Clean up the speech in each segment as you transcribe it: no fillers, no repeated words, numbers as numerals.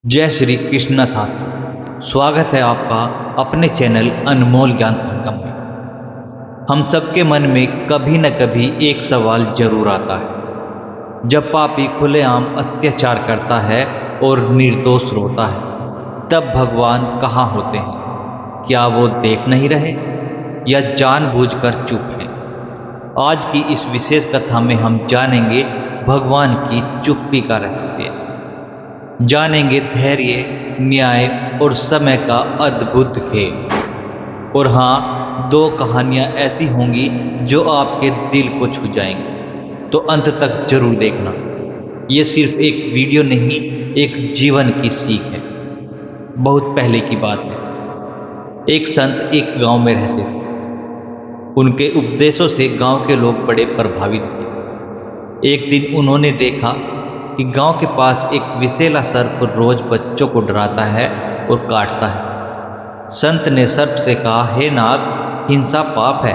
जय श्री कृष्ण साथियों, स्वागत है आपका अपने चैनल अनमोल ज्ञान संगम में। हम सबके मन में कभी न कभी एक सवाल जरूर आता है। जब पापी खुलेआम अत्याचार करता है और निर्दोष रोता है, तब भगवान कहाँ होते हैं? क्या वो देख नहीं रहे या जानबूझकर चुप हैं? आज की इस विशेष कथा में हम जानेंगे भगवान की चुप्पी का रहस्य, जानेंगे धैर्य, न्याय और समय का अद्भुत खेल। और हाँ, दो कहानियाँ ऐसी होंगी जो आपके दिल को छू जाएंगी, तो अंत तक जरूर देखना। ये सिर्फ एक वीडियो नहीं, एक जीवन की सीख है। बहुत पहले की बात है। एक संत एक गांव में रहते थे। उनके उपदेशों से गांव के लोग बड़े प्रभावित थे। एक दिन उन्होंने देखा कि गांव के पास एक विषैला सर्प रोज बच्चों को डराता है और काटता है। संत ने सर्प से कहा, हे नाग, हिंसा पाप है,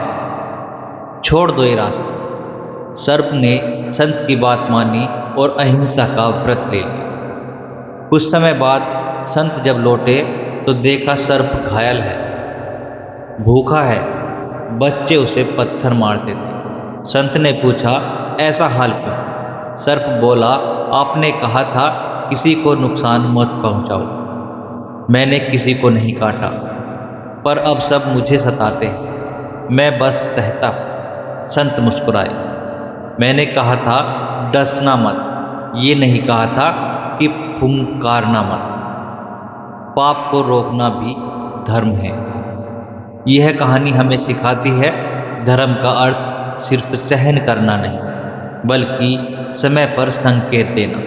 छोड़ दो ये रास्ता। सर्प ने संत की बात मानी और अहिंसा का व्रत ले लिया। कुछ समय बाद संत जब लौटे तो देखा सर्प घायल है, भूखा है। बच्चे उसे पत्थर मारते थे। संत ने पूछा, ऐसा हाल क्यों? सर्प बोला, आपने कहा था किसी को नुकसान मत पहुंचाओ। मैंने किसी को नहीं काटा, पर अब सब मुझे सताते हैं, मैं बस सहता हूं। संत मुस्कुराए। मैंने कहा था डसना मत, ये नहीं कहा था कि फुंकारना मत। पाप को रोकना भी धर्म है। यह कहानी हमें सिखाती है, धर्म का अर्थ सिर्फ सहन करना नहीं, बल्कि समय पर संकेत देना।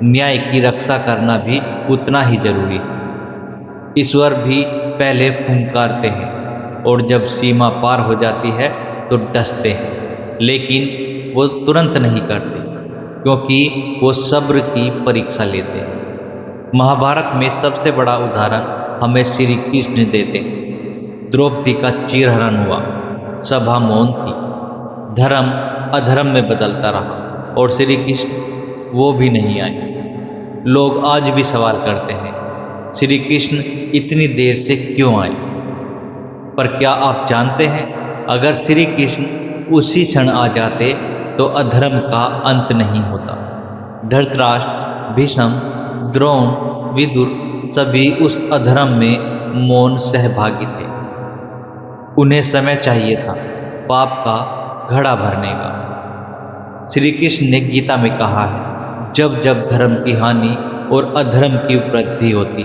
न्याय की रक्षा करना भी उतना ही जरूरी है। ईश्वर भी पहले फुंकारते हैं और जब सीमा पार हो जाती है तो डसते हैं, लेकिन वो तुरंत नहीं करते, क्योंकि वो सब्र की परीक्षा लेते हैं। महाभारत में सबसे बड़ा उदाहरण हमें श्री कृष्ण देते हैं। द्रौपदी का चीरहरण हुआ, सभा मौन थी, धर्म अधर्म में बदलता रहा और श्री कृष्ण वो भी नहीं आए। लोग आज भी सवाल करते हैं, श्री कृष्ण इतनी देर से क्यों आए? पर क्या आप जानते हैं, अगर श्री कृष्ण उसी क्षण आ जाते तो अधर्म का अंत नहीं होता। धृतराष्ट्र, भीष्म, द्रोण, विदुर सभी उस अधर्म में मौन सहभागी थे। उन्हें समय चाहिए था पाप का घड़ा भरने का। श्री कृष्ण ने गीता में कहा है, जब जब धर्म की हानि और अधर्म की वृद्धि होती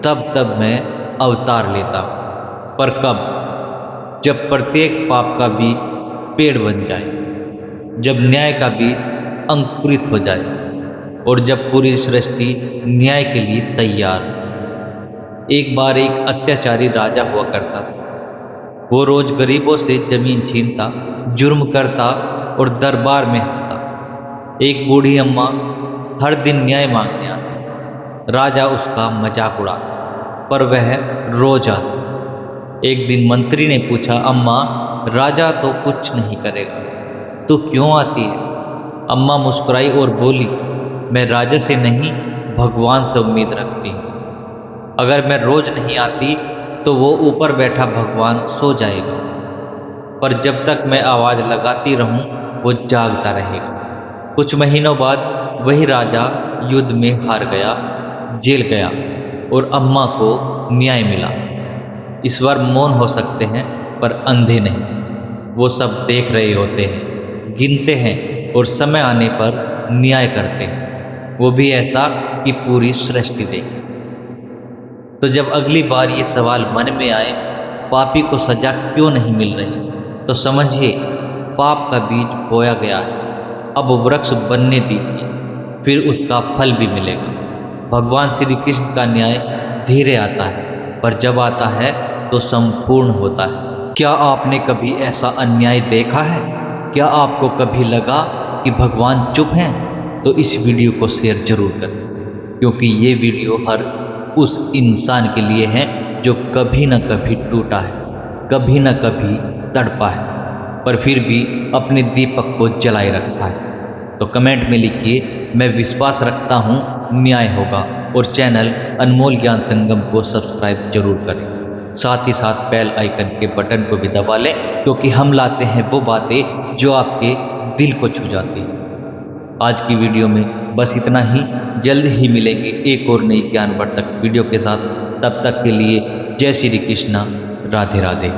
तब तब मैं अवतार लेता हूँ। पर कब? जब प्रत्येक पाप का बीज पेड़ बन जाए, जब न्याय का बीज अंकुरित हो जाए और जब पूरी सृष्टि न्याय के लिए तैयार हो। एक बार एक अत्याचारी राजा हुआ करता था। वो रोज गरीबों से जमीन छीनता, जुर्म करता और दरबार में हंसता। एक बूढ़ी अम्मा हर दिन न्याय मांगने आती। राजा उसका मजाक उड़ाता, पर वह रोज आती। एक दिन मंत्री ने पूछा, अम्मा, राजा तो कुछ नहीं करेगा, तो क्यों आती है? अम्मा मुस्कुराई और बोली, मैं राजा से नहीं, भगवान से उम्मीद रखती हूँ। अगर मैं रोज नहीं आती तो वो ऊपर बैठा भगवान सो जाएगा, पर जब तक मैं आवाज़ लगाती रहूं वो जागता रहेगा। कुछ महीनों बाद वही राजा युद्ध में हार गया, जेल गया और अम्मा को न्याय मिला। ईश्वर मौन हो सकते हैं पर अंधे नहीं। वो सब देख रहे होते हैं, गिनते हैं और समय आने पर न्याय करते हैं, वो भी ऐसा कि पूरी सृष्टि देखे। तो जब अगली बार ये सवाल मन में आए, पापी को सजा क्यों नहीं मिल रही, तो समझिए पाप का बीज बोया गया है, अब वृक्ष बनने दीजिए, फिर उसका फल भी मिलेगा। भगवान श्री कृष्ण का न्याय धीरे आता है, पर जब आता है तो संपूर्ण होता है। क्या आपने कभी ऐसा अन्याय देखा है? क्या आपको कभी लगा कि भगवान चुप हैं? तो इस वीडियो को शेयर जरूर करें, क्योंकि ये वीडियो हर उस इंसान के लिए है जो कभी न कभी टूटा है, कभी न कभी तड़पा है, पर फिर भी अपने दीपक को जलाए रखा है। तो कमेंट में लिखिए, मैं विश्वास रखता हूँ न्याय होगा और चैनल अनमोल ज्ञान संगम को सब्सक्राइब जरूर करें। साथ ही साथ बेल आइकन के बटन को भी दबा लें, क्योंकि हम लाते हैं वो बातें जो आपके दिल को छू जाती हैं। आज की वीडियो में बस इतना ही। जल्द ही मिलेंगे एक और नई ज्ञानवर्धक वीडियो के साथ। तब तक के लिए जय श्री कृष्णा, राधे राधे।